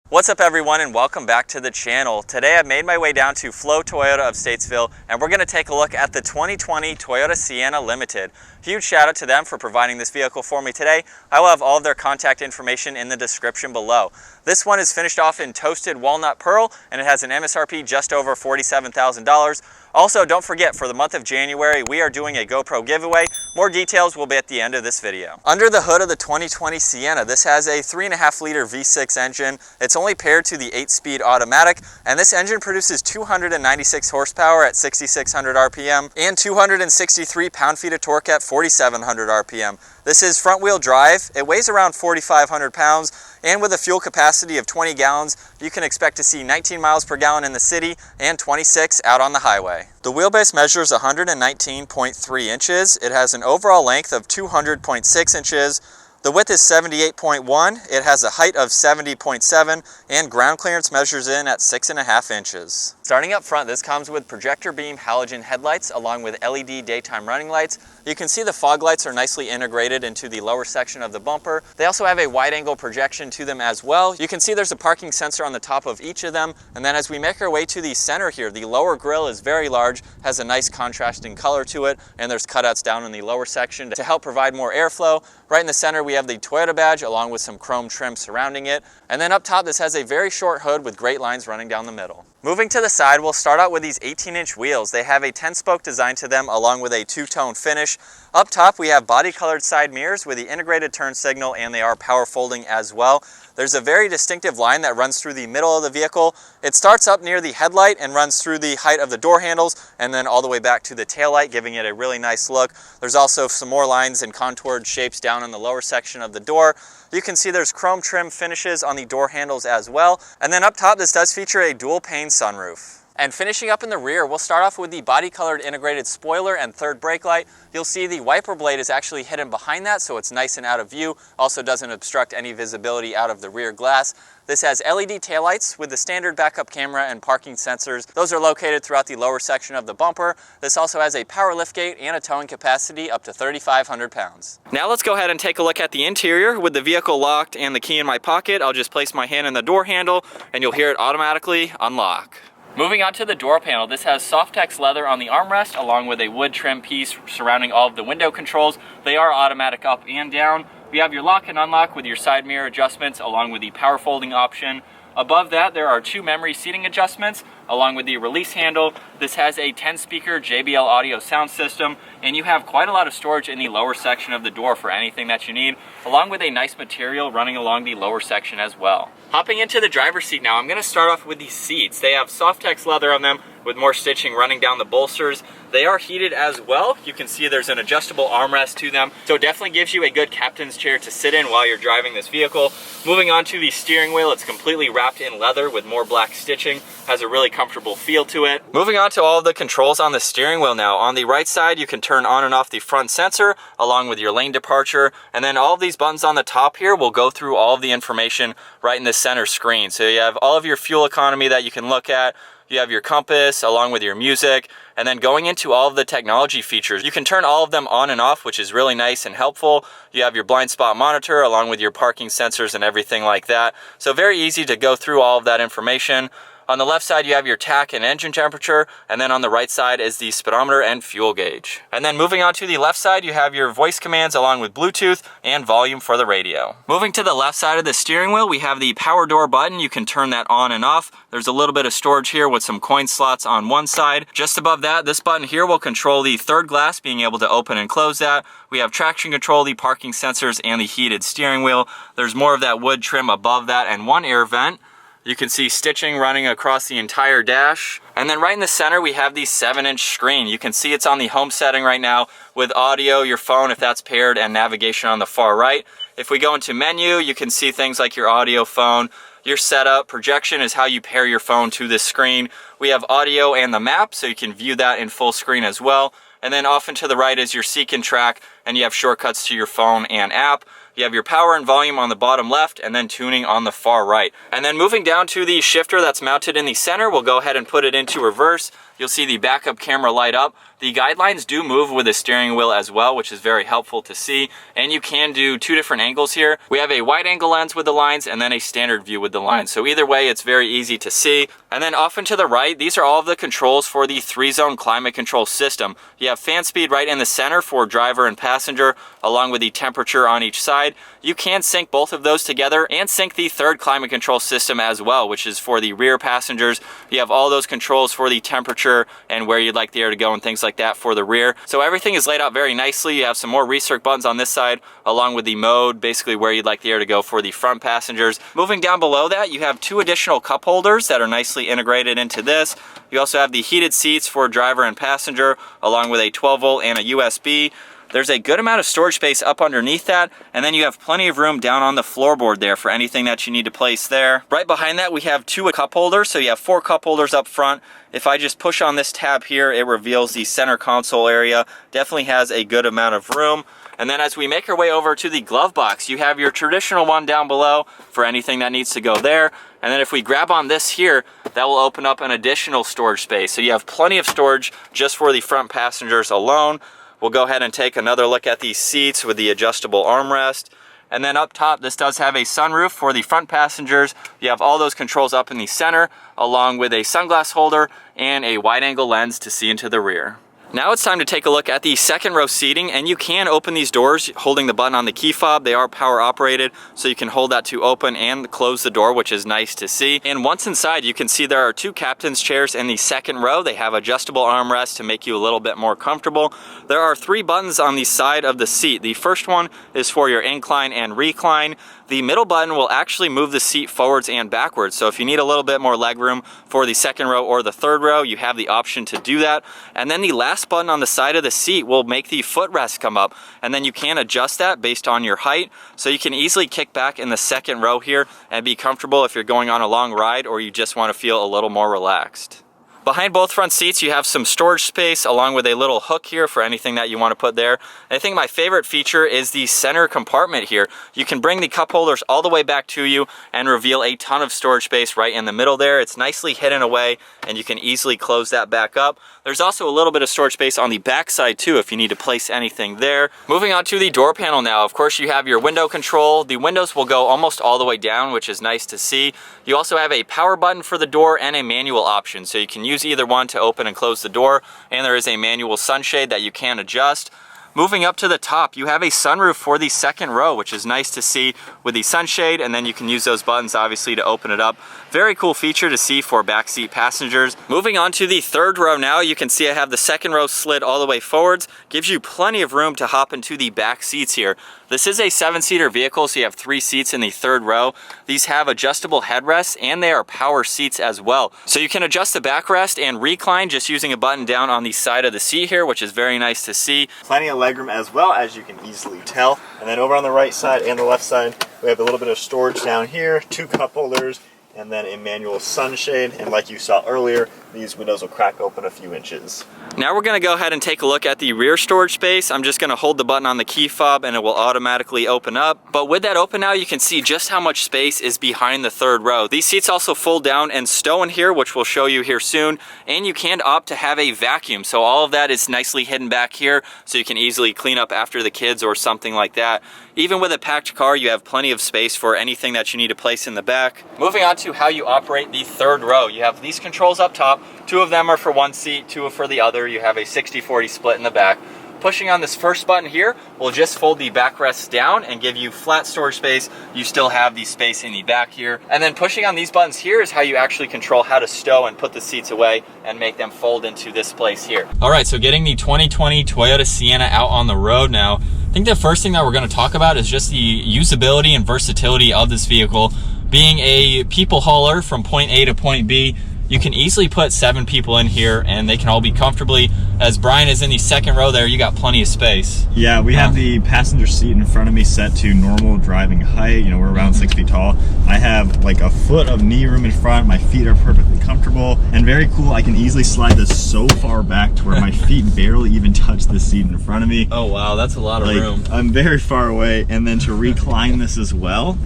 What's up everyone, and welcome back to the channel. Today I've made my way down to Flow Toyota of Statesville, and we're going to take a look at the 2020 Toyota Sienna Limited. Huge shout out to them for providing this vehicle for me today. I will have all of their contact information in the description below. This one is finished off in toasted walnut pearl, and it has an MSRP just over $47,000. Also, don't forget, for the month of January, we are doing a GoPro giveaway. More details will be at the end of this video. Under the hood of the 2020 Sienna, this has a 3.5 liter V6 engine. It's only paired to the 8-speed automatic, and this engine produces 296 horsepower at 6,600 RPM and 263 pound-feet of torque at 4,700 RPM. This is front-wheel drive. It weighs around 4,500 pounds, and with a fuel capacity of 20 gallons, you can expect to see 19 miles per gallon in the city and 26 out on the highway. The wheelbase measures 119.3 inches. It has an overall length of 200.6 inches. The width is 78.1, it has a height of 70.7, and ground clearance measures in at 6.5 inches. Starting up front, this comes with projector beam halogen headlights along with LED daytime running lights. You can see the fog lights are nicely integrated into the lower section of the bumper. They also have a wide angle projection to them as well. You can see there's a parking sensor on the top of each of them. And then as we make our way to the center here, the lower grille is very large, has a nice contrasting color to it, and there's cutouts down in the lower section to help provide more airflow. Right in the center, we have the Toyota badge along with some chrome trim surrounding it. And then up top, this has a very short hood with great lines running down the middle. Moving to the side, we'll start out with these 18-inch wheels. They have a 10-spoke design to them along with a two-tone finish. Up top, we have body-colored side mirrors with the integrated turn signal, and they are power folding as well. There's a very distinctive line that runs through the middle of the vehicle. It starts up near the headlight and runs through the height of the door handles and then all the way back to the taillight, giving it a really nice look. There's also some more lines and contoured shapes down in the lower section of the door. You can see there's chrome trim finishes on the door handles as well. And then up top, this does feature a dual pane sunroof. And finishing up in the rear, we'll start off with the body-colored integrated spoiler and third brake light. You'll see the wiper blade is actually hidden behind that, so it's nice and out of view. Also doesn't obstruct any visibility out of the rear glass. This has LED taillights with the standard backup camera and parking sensors. Those are located throughout the lower section of the bumper. This also has a power liftgate and a towing capacity up to 3,500 pounds. Now let's go ahead and take a look at the interior. With the vehicle locked and the key in my pocket, I'll just place my hand in the door handle and you'll hear it automatically unlock. Moving on to the door panel, this has Softex leather on the armrest along with a wood trim piece surrounding all of the window controls. They are automatic up and down. We have your lock and unlock with your side mirror adjustments along with the power folding option. Above that, there are two memory seating adjustments along with the release handle. This has a 10-speaker JBL audio sound system, and you have quite a lot of storage in the lower section of the door for anything that you need, along with a nice material running along the lower section as well. Hopping into the driver's seat now, I'm going to start off with these seats. They have Softex leather on them with more stitching running down the bolsters. They are heated as well. You can see there's an adjustable armrest to them, so it definitely gives you a good captain's chair to sit in while you're driving this vehicle. Moving on to the steering wheel, it's completely wrapped in leather with more black stitching. Has a really comfortable feel to it. Moving on to all of the controls on the steering wheel now. On the right side, you can turn on and off the front sensor along with your lane departure, and then all of these buttons on the top here will go through all of the information right in the center screen. So you have all of your fuel economy that you can look at. You have your compass along with your music, and then going into all of the technology features, you can turn all of them on and off, which is really nice and helpful. You have your blind spot monitor along with your parking sensors and everything like that. So very easy to go through all of that information. On the left side, you have your tach and engine temperature, and then on the right side is the speedometer and fuel gauge. And then moving on to the left side, you have your voice commands along with Bluetooth and volume for the radio. Moving to the left side of the steering wheel, we have the power door button. You can turn that on and off. There's a little bit of storage here with some coin slots on one side. Just above that, this button here will control the third glass, being able to open and close that. We have traction control, the parking sensors, and the heated steering wheel. There's more of that wood trim above that and one air vent. You can see stitching running across the entire dash. And then right in the center, we have the 7-inch screen. You can see it's on the home setting right now with audio, your phone if that's paired, and navigation on the far right. If we go into menu, you can see things like your audio, phone, your setup. Projection is how you pair your phone to this screen. We have audio and the map, so you can view that in full screen as well. And then off and to the right is your seek and track, and you have shortcuts to your phone and app. You have your power and volume on the bottom left, and then tuning on the far right. And then moving down to the shifter that's mounted in the center, we'll go ahead and put it into reverse. you'll see the backup camera light up. The guidelines do move with the steering wheel as well, which is very helpful to see. And you can do 2 different angles here. We have a wide angle lens with the lines and then a standard view with the lines. So either way, it's very easy to see. And then off and to the right, these are all of the controls for the 3-zone climate control system. You have fan speed right in the center for driver and passenger, along with the temperature on each side. You can sync both of those together and sync the 3rd climate control system as well, which is for the rear passengers. You have all those controls for the temperature and where you'd like the air to go and things like that for the rear. So everything is laid out very nicely. You have some more recirc buttons on this side, along with the mode, basically where you'd like the air to go for the front passengers. Moving down below that, you have 2 additional cup holders that are nicely integrated into this. You also have the heated seats for driver and passenger, along with a 12-volt and a USB. There's a good amount of storage space up underneath that, and then you have plenty of room down on the floorboard there for anything that you need to place there. Right behind that, we have 2 cup holders, so you have 4 cup holders up front. If I just push on this tab here, it reveals the center console area. Definitely has a good amount of room. And then as we make our way over to the glove box, you have your traditional one down below for anything that needs to go there. And then if we grab on this here, that will open up an additional storage space. So you have plenty of storage just for the front passengers alone. We'll go ahead and take another look at these seats with the adjustable armrest. And then up top, this does have a sunroof for the front passengers. You have all those controls up in the center, along with a sunglass holder and a wide angle lens to see into the rear. Now it's time to take a look at the second row seating, and you can open these doors holding the button on the key fob. They are power operated, so you can hold that to open and close the door, which is nice to see. And once inside, you can see there are 2 captain's chairs in the second row. They have adjustable armrests to make you a little bit more comfortable. There are 3 buttons on the side of the seat. The first one is for your incline and recline. The middle button will actually move the seat forwards and backwards. So if you need a little bit more leg room for the second row or the third row, you have the option to do that. And then the last button on the side of the seat will make the footrest come up. And then you can adjust that based on your height. So you can easily kick back in the second row here and be comfortable if you're going on a long ride or you just want to feel a little more relaxed. Behind both front seats, you have some storage space along with a little hook here for anything that you want to put there. And I think my favorite feature is the center compartment here. You can bring the cup holders all the way back to you and reveal a ton of storage space right in the middle there. It's nicely hidden away and you can easily close that back up. There's also a little bit of storage space on the back side too if you need to place anything there. Moving on to the door panel now. Of course, you have your window control. The windows will go almost all the way down, which is nice to see. You also have a power button for the door and a manual option, so you can use either one to open and close the door, and there is a manual sunshade that you can adjust. Moving up to the top, you have a sunroof for the second row, which is nice to see with the sunshade, and then you can use those buttons obviously to open it up. Very cool feature to see for backseat passengers. Moving on to the third row now, you can see I have the second row slid all the way forwards. Gives you plenty of room to hop into the back seats here. This is a 7-seater vehicle, so you have 3 seats in the third row. These have adjustable headrests and they are power seats as well. So you can adjust the backrest and recline just using a button down on the side of the seat here, which is very nice to see. Plenty of legroom as well, as you can easily tell. And then over on the right side and the left side, we have a little bit of storage down here, 2 cup holders, and then a manual sunshade. And like you saw earlier, these windows will crack open a few inches. Now we're going to go ahead and take a look at the rear storage space. I'm just going to hold the button on the key fob and it will automatically open up. But with that open now, you can see just how much space is behind the third row. These seats also fold down and stow in here, which we'll show you here soon. And you can opt to have a vacuum. So all of that is nicely hidden back here, so you can easily clean up after the kids or something like that. Even with a packed car, you have plenty of space for anything that you need to place in the back. Moving on to how you operate the third row. You have these controls up top. 2 of them are for one seat, 2 are for the other. You have a 60-40 split in the back. Pushing on this first button here will just fold the backrest down and give you flat storage space. You still have the space in the back here. And then pushing on these buttons here is how you actually control how to stow and put the seats away and make them fold into this place here. All right, so getting the 2020 Toyota Sienna out on the road now. I think the first thing that we're going to talk about is just the usability and versatility of this vehicle. Being a people hauler from point A to point B, you can easily put 7 people in here and they can all be comfortably. As Brian is in the second row there, you got plenty of space. Yeah, we have the passenger seat in front of me set to normal driving height. You know, we're around 6 feet tall. I have like a foot of knee room in front. My feet are perfectly comfortable and very cool. I can easily slide this so far back to where my feet barely even touch the seat in front of me. Oh wow, that's a lot of room. I'm very far away. And then to recline this as well,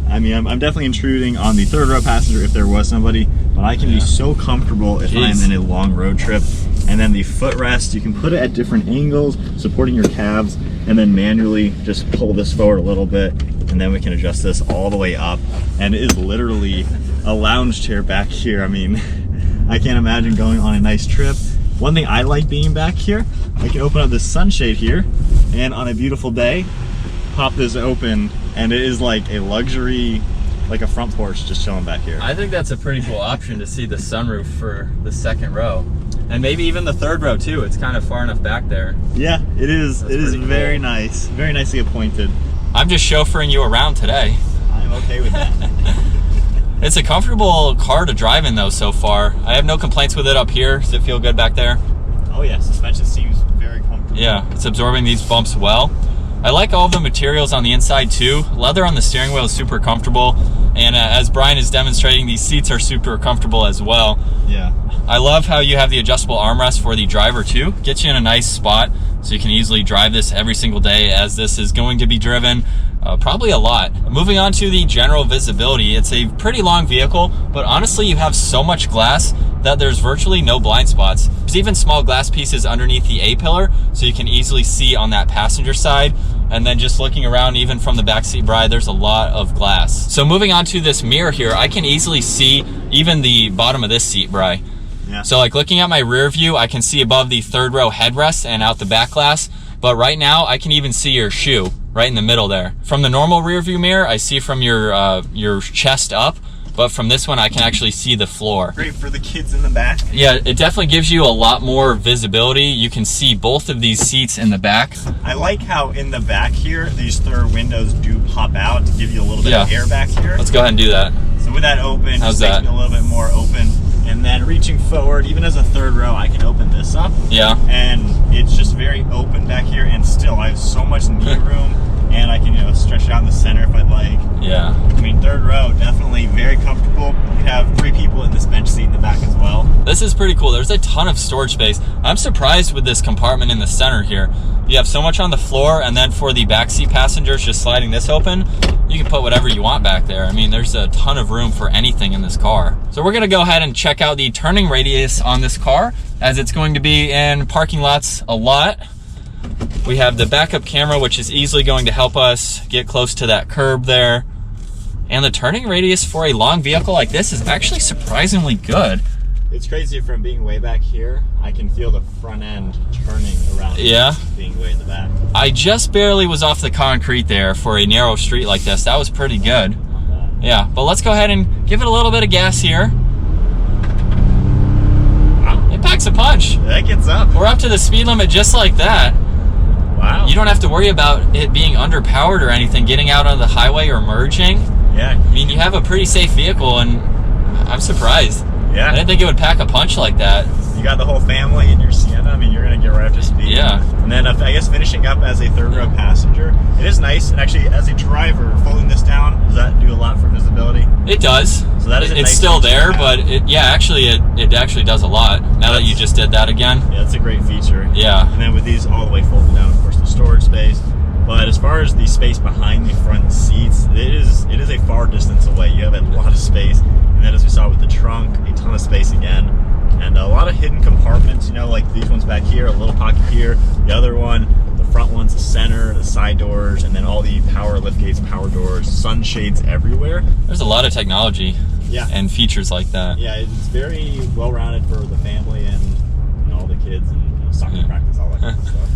I mean, I'm definitely intruding on the third row passenger if there was somebody. but I can be so comfortable if I'm in a long road trip. And then the footrest, you can put it at different angles, supporting your calves, and then manually just pull this forward a little bit, and then we can adjust this all the way up. And it is literally a lounge chair back here. I mean, I can't imagine going on a nice trip. One thing I like being back here, I can open up this sunshade here, and on a beautiful day, pop this open, and it is like a luxury, like a front porch just chilling back here. I think that's a pretty cool option to see the sunroof for the second row. And maybe even the third row too. It's kind of far enough back there. Yeah, it is. It is very cool. nice. Very nicely appointed. I'm just chauffeuring you around today. I'm okay with that. It's a comfortable car to drive in though so far. I have no complaints with it up here. Does it feel good back there? Oh yeah, suspension seems very comfortable. Yeah, it's absorbing these bumps well. I like all the materials on the inside too. Leather on the steering wheel is super comfortable. And as Brian is demonstrating, these seats are super comfortable as well. Yeah. I love how you have the adjustable armrest for the driver too. Gets you in a nice spot so you can easily drive this every single day, as this is going to be driven probably a lot. Moving on to the general visibility, it's a pretty long vehicle, but honestly you have so much glass that there's virtually no blind spots. There's even small glass pieces underneath the A-pillar, so you can easily see on that passenger side. And then just looking around, even from the backseat, Bri, there's a lot of glass. So moving on to this mirror here, I can easily see even the bottom of this seat, Bri. Yeah. So like looking at my rear view, I can see above the third row headrest and out the back glass. But right now, I can even see your shoe right in the middle there. From the normal rear view mirror, I see from your chest up. But from this one, I can actually see the floor. Great for the kids in the back. Yeah, it definitely gives you a lot more visibility. You can see both of these seats in the back. I like how in the back here, these third windows do pop out to give you a little bit of air back here. Let's go ahead and do that. So with that open, How's just makes that? me a little bit more open. And then reaching forward, even as a third row, I can open this up. Yeah. And it's just very open back here, and still I have so much knee room, and I can, you know, stretch it out in the center if I'd like. Yeah. I mean, third row, definitely very comfortable. You can have 3 people in this bench seat in the back as well. This is pretty cool. There's a ton of storage space. I'm surprised with this compartment in the center here. You have so much on the floor, and then for the backseat passengers, just sliding this open, you can put whatever you want back there. I mean, there's a ton of room for anything in this car. So we're gonna go ahead and check out the turning radius on this car, as it's going to be in parking lots a lot. We have the backup camera, which is easily going to help us get close to that curb there. And the turning radius for a long vehicle like this is actually surprisingly good. It's crazy, from being way back here, I can feel the front end turning around. Yeah. Being way in the back. I just barely was off the concrete there for a narrow street like this. That was pretty good. Yeah, but let's go ahead and give it a little bit of gas here. Wow. It packs a punch. That gets up. We're up to the speed limit just like that. Wow. You don't have to worry about it being underpowered or anything, getting out on the highway or merging. Yeah. I mean, you have a pretty safe vehicle, and I'm surprised. Yeah. I didn't think it would pack a punch like that. You got the whole family in your Sienna. I mean, you're gonna get right up to speed. Yeah. And then I guess finishing up as a third row passenger, it is nice. And actually, as a driver, folding this down, does that do a lot for visibility? It does. So that is a it's nice still feature there, to have. but it actually does a lot. Now that you just did that again. Yeah, that's a great feature. Yeah. And then with these all the way folded down, of course, the storage space. But as far as the space behind the front seats, it is a far distance away. You have a lot of space. And then as we saw with the trunk, a ton of space again. And a lot of hidden compartments, you know, like these ones back here, a little pocket here. The other one, the front one's the center, the side doors, and then all the power lift gates, power doors, sunshades everywhere. There's a lot of technology and features like that. Yeah, it's very well-rounded for the family and all the kids and soccer practice, all that kind of stuff.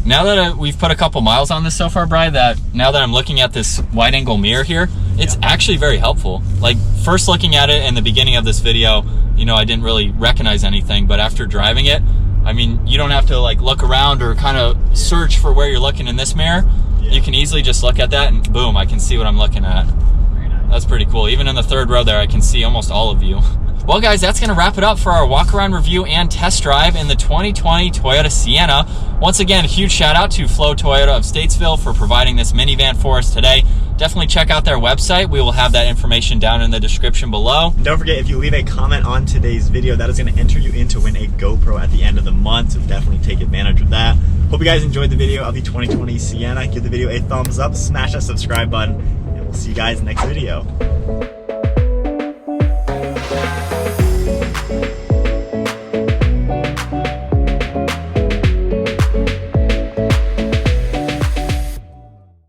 Now that we've put a couple miles on this so far, Bri, now that I'm looking at this wide angle mirror here, it's actually very helpful. Like, first looking at it in the beginning of this video, you know, I didn't really recognize anything, but after driving it, I mean, you don't have to like look around or kind of search for where you're looking in this mirror. Yeah. You can easily just look at that and boom, I can see what I'm looking at. Very nice. That's pretty cool. Even in the third row there, I can see almost all of you. Well guys, that's gonna wrap it up for our walk around review and test drive in the 2020 Toyota Sienna. Once again, a huge shout out to Flo Toyota of Statesville for providing this minivan for us today. Definitely check out their website. We will have that information down in the description below. And don't forget, if you leave a comment on today's video, that is gonna enter you in to win a GoPro at the end of the month, so definitely take advantage of that. Hope you guys enjoyed the video of the 2020 Sienna. Give the video a thumbs up, smash that subscribe button, and we'll see you guys next video.